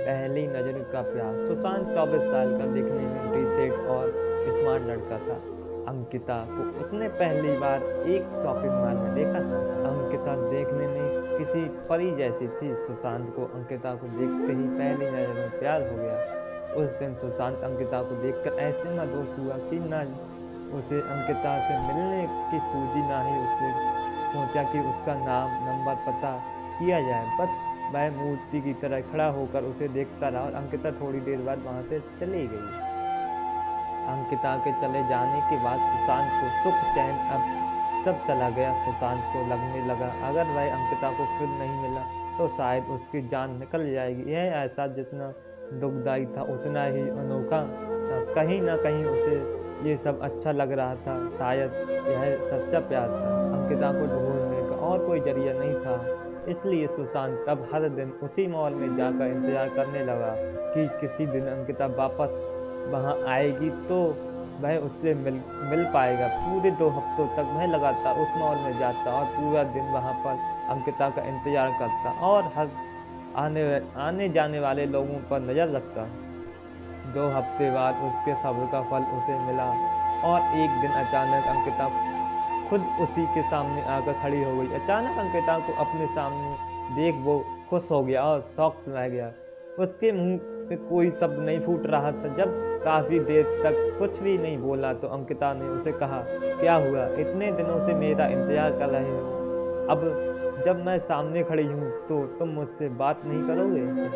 पहली नजर का प्यार। सुशांत 24 साल का, दिखने में डिसेंट और स्मार्ट लड़का था। अंकिता को उसने पहली बार एक शॉपिंग मॉल में देखा था। अंकिता देखने में किसी परी जैसी थी। सुशांत को अंकिता को देखते ही पहली नजर में प्यार हो गया। उस दिन सुशांत अंकिता को देखकर ऐसे मदहोश हुआ कि न उसे अंकिता से मिलने की सूझी, ना ही उसने सोचा कि उसका नाम, नंबर, पता किया जाए। बस वह मूर्ति की तरह खड़ा होकर उसे देखता रहा और अंकिता थोड़ी देर बाद वहां से चली गई। अंकिता के चले जाने के बाद सुशांत को सुख चैन अब सब चला गया। सुशांत को लगने लगा अगर वह अंकिता को फिर नहीं मिला तो शायद उसकी जान निकल जाएगी। यह एहसास जितना दुखदायी था उतना ही अनोखा था। कहीं ना कहीं उसे ये सब अच्छा लग रहा था। शायद यह सच्चा प्यार था। अंकिता को ढूंढने का और कोई जरिया नहीं था, इसलिए सुशांत अब हर दिन उसी मॉल में जाकर इंतजार करने लगा कि किसी दिन अंकिता वापस वहां आएगी तो वह उससे मिल पाएगा। पूरे 2 हफ्तों तक वह लगातार उस मॉल में जाता और पूरा दिन वहां पर अंकिता का इंतजार करता और हर आने आने जाने वाले लोगों पर नजर रखता। 2 हफ्ते बाद उसके सब्र का फल उसे मिला और एक दिन अचानक अंकिता खुद उसी के सामने आकर खड़ी हो गई। अचानक अंकिता को अपने सामने देख वो खुश हो गया और शौक रह गया। उसके मुंह से कोई शब्द नहीं फूट रहा था। जब काफी देर तक कुछ भी नहीं बोला तो अंकिता ने उसे कहा, क्या हुआ? इतने दिनों से मेरा इंतजार कर रहे हो, अब जब मैं सामने खड़ी हूँ तो तुम मुझसे बात नहीं करोगे?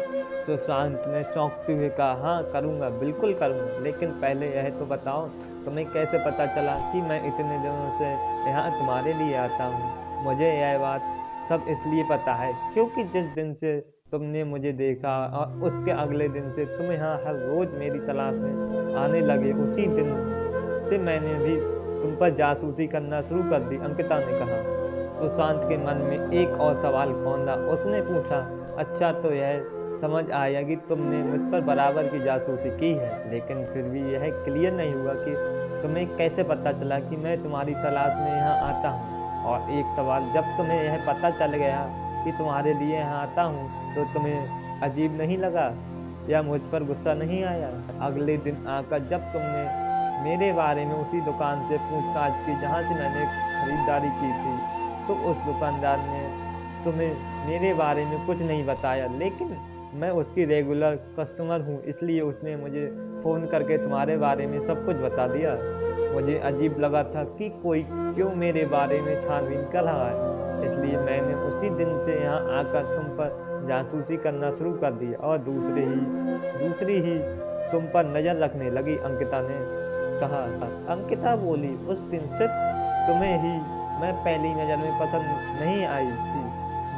सुशांत ने चौंकते हुए कहा, हाँ करूँगा, बिल्कुल करूँगा, लेकिन पहले यह तो बताओ तुम्हें कैसे पता चला कि मैं इतने दिनों से यहाँ तुम्हारे लिए आता हूँ? मुझे यह बात सब इसलिए पता है क्योंकि जिस दिन से तुमने मुझे देखा और उसके अगले दिन से तुम यहाँ हर रोज मेरी तलाश में आने लगे, उसी दिन से मैंने भी तुम पर जासूसी करना शुरू कर दी, अंकिता ने कहा। सुशांत के मन में एक और सवाल कौंधा। उसने पूछा, अच्छा तो यह समझ आया कि तुमने मुझ पर बराबर की जासूसी की है, लेकिन फिर भी यह क्लियर नहीं हुआ कि तुम्हें कैसे पता चला कि मैं तुम्हारी तलाश में यहाँ आता हूँ। और एक सवाल, जब तुम्हें यह पता चल गया कि तुम्हारे लिए यहाँ आता हूँ तो तुम्हें अजीब नहीं लगा या मुझ पर गुस्सा नहीं आया? अगले दिन आकर जब तुमने मेरे बारे में उसी दुकान से पूछताछ की जहाँ से मैंने खरीदारी की थी, तो उस दुकानदार ने तुम्हें मेरे बारे में कुछ नहीं बताया, लेकिन मैं उसकी रेगुलर कस्टमर हूँ, इसलिए उसने मुझे फ़ोन करके तुम्हारे बारे में सब कुछ बता दिया। मुझे अजीब लगा था कि कोई क्यों मेरे बारे में छानबीन कर रहा है, इसलिए मैंने उसी दिन से यहाँ आकर तुम पर जासूसी करना शुरू कर दिया और दूसरी ही तुम पर नज़र रखने लगी, अंकिता ने कहा। अंकिता बोली, उस दिन सिर्फ तुम्हें ही मैं पहली नज़र में पसंद नहीं आई थी,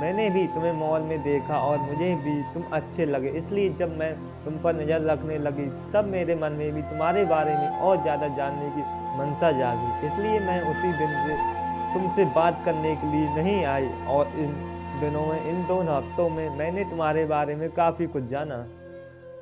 मैंने भी तुम्हें मॉल में देखा और मुझे भी तुम अच्छे लगे, इसलिए जब मैं तुम पर नज़र रखने लगी तब मेरे मन में भी तुम्हारे बारे में और ज़्यादा जानने की मंशा जागी, इसलिए मैं उसी दिन से तुमसे बात करने के लिए नहीं आई। और इन दिनों में, इन 2 हफ्तों में मैंने तुम्हारे बारे में काफ़ी कुछ जाना।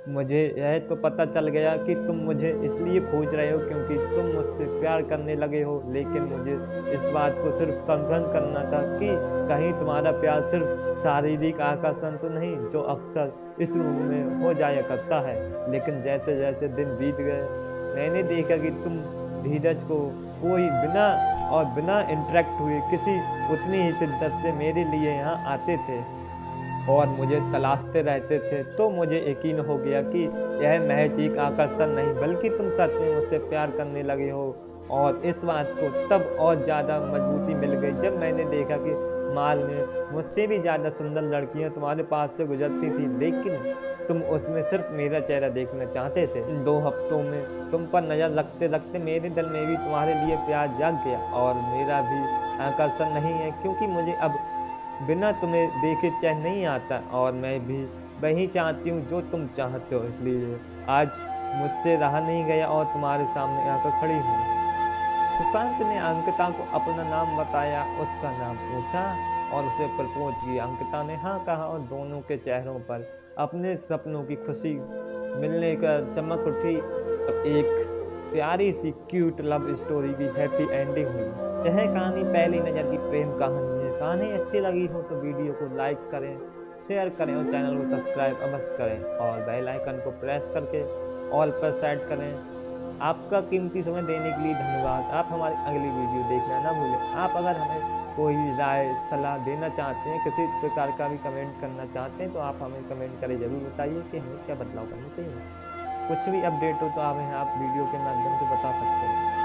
मुझे यह तो पता चल गया कि तुम मुझे इसलिए खोज रहे हो क्योंकि तुम मुझसे प्यार करने लगे हो, लेकिन मुझे इस बात को सिर्फ कंफर्म करना था कि कहीं तुम्हारा प्यार सिर्फ शारीरिक आकर्षण तो नहीं, जो अक्सर इस उम्र में हो जाया करता है। लेकिन जैसे जैसे दिन बीत गए मैंने देखा कि तुम धीरज को कोई बिना इंटरेक्ट हुए किसी उतनी ही शिद्दत से मेरे लिए यहाँ आते थे और मुझे तलाशते रहते थे, तो मुझे यकीन हो गया कि यह महज एक आकर्षण नहीं बल्कि तुम सच में मुझसे प्यार करने लगे हो। और इस बात को तब और ज़्यादा मजबूती मिल गई जब मैंने देखा कि मॉल में मुझसे भी ज़्यादा सुंदर लड़कियां तुम्हारे पास से गुजरती थी, लेकिन तुम उसमें सिर्फ मेरा चेहरा देखना चाहते थे। इन 2 हफ्तों में तुम पर नज़र रखते रखते मेरे दिल में भी तुम्हारे लिए प्यार जाग गया और मेरा भी आकर्षण नहीं है क्योंकि मुझे अब बिना तुम्हें देखे चैन नहीं आता और मैं भी वही चाहती हूँ जो तुम चाहते हो, इसलिए आज मुझसे रहा नहीं गया और तुम्हारे सामने आकर खड़ी हूँ। सुशांत ने अंकिता को अपना नाम बताया, उसका नाम पूछा और उसे प्रपोज किया। अंकिता ने हाँ कहा और दोनों के चेहरों पर अपने सपनों की खुशी मिलने का चमक उठी। अब एक प्यारी सी क्यूट लव स्टोरी की हैप्पी एंडिंग हुई। यह कहानी पहली नज़र की प्रेम कहानी है। कहानी अच्छी लगी हो तो वीडियो को लाइक करें, शेयर करें और चैनल को सब्सक्राइब अवश्य करें और बेल आइकन को प्रेस करके ऑल पर सेट करें। आपका कीमती समय देने के लिए धन्यवाद। आप हमारी अगली वीडियो देखना ना भूलें। आप अगर हमें कोई राय सलाह देना चाहते हैं, किसी प्रकार का भी कमेंट करना चाहते हैं, तो आप हमें कमेंट करें ज़रूर बताइए कि हमें क्या बदलाव करना चाहिए। कुछ भी अपडेट हो तो आप वीडियो के माध्यम से बता सकते हैं।